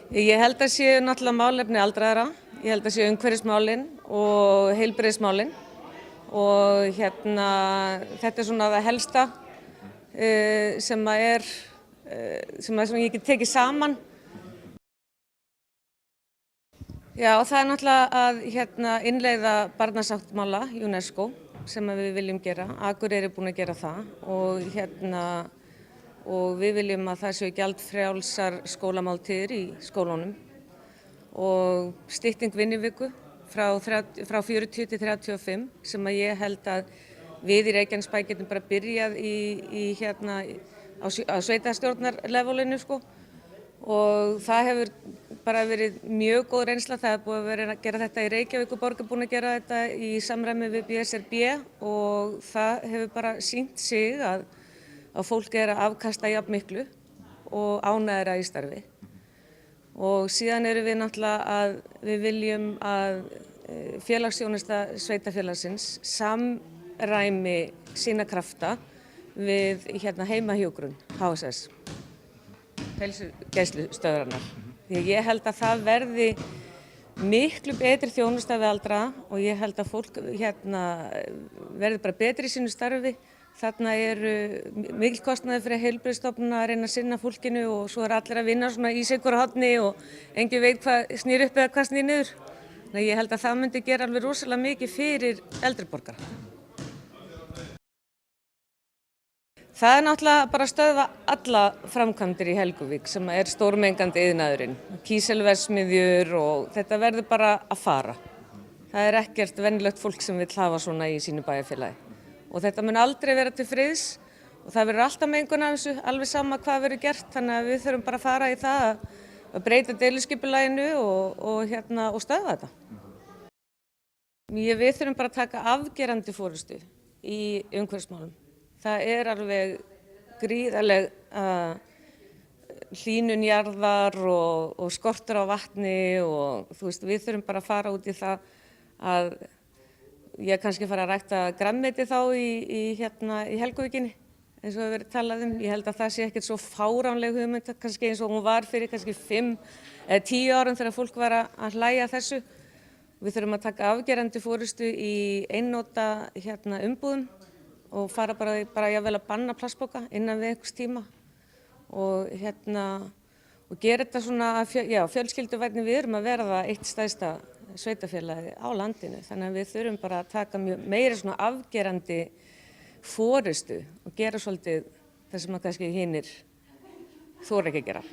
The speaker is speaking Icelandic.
Ég held að séu náttúrulega málefni aldraðra, ég held að séu umhverfismálin og heilbrigðismálin og þetta svona það helsta sem ég get tekið saman. Já, það náttúrulega að innleiða barnasáttmála UNESCO sem við viljum gera. Akureyri er búin að gera það og við viljum að það séu gjaldfrjálsar skólamáltíðir í skólunum og stytting vinnuviku frá 40 til 35 sem að ég held að við í Reykjanesbæ getum bara byrjað á sveitarstjórnarlevelinu sko. Og það hefur bara verið mjög góð reynsla, það er búið að vera að gera þetta í Reykjavík og borg er búin að gera þetta í samræmi við BSRB og það hefur bara sýnt sig að fólk er að afkasta jafn miklu og ánægðara í starfi. Og síðan erum við náttúrulega að við viljum að félagsþjónusta sveitarfélagsins samræmi sína krafta við heimahjúkrun, HSS, heilsugæslustöðvarnar. Því ég held að það verði miklu betri þjónusta við aldraða og ég held að fólk verði bara betri í sínu starfi. Þarna eru mikil kostnaður fyrir heilbrigðisstofnunina að reyna að sinna fólkinu og svo allir að vinna svona í sitt hvoru horni og enginn veit hvað snýr upp eða hvað snýr niður. Þannig að ég held að það myndi gera alveg rosalega mikið fyrir eldri borgara. Það er náttúrulega bara að stöðva alla framkvæmdir í Helguvík sem er stórmengandi iðnaðurinn, kísilverksmiðjur og þetta verður bara að fara. Það er ekkert venjulegt fólk sem vill hafa svona í sínu bæjarfélagi. Og þetta mun aldrei vera til friðs og það verður alltaf mengun af þessu, alveg sama hvað verður gert, þannig að við þurfum bara að fara í það að breyta deiliskipulaginu og stöðva þetta. Við þurfum bara að taka afgerandi forystu í umhverfismálum. Það er alveg gríðarleg hlýnun jarðar og skortur á vatni og við þurfum bara að fara út í það að ég kannski fara að rækta grænmeti þá í Helguvíkinni eins og hefur verið talað um. Ég held að það sé ekkert svo fáránleg hugmynd kannski eins og hún var fyrir kannski 5 eða 10 árum þegar fólk var að hlæja þessu. Við þurfum að taka afgerandi forystu í einnota umbúðum og fara bara jafnvel að banna plastpoka innan við einhvers tíma og gera þetta svona fjölskylduvænni. Við erum að verða eitt stærsta sveitarfélagi á landinu, þannig að við þurfum bara að taka meira svona afgerandi forystu og gera svolítið það sem kannski hinir þora ekki að gera.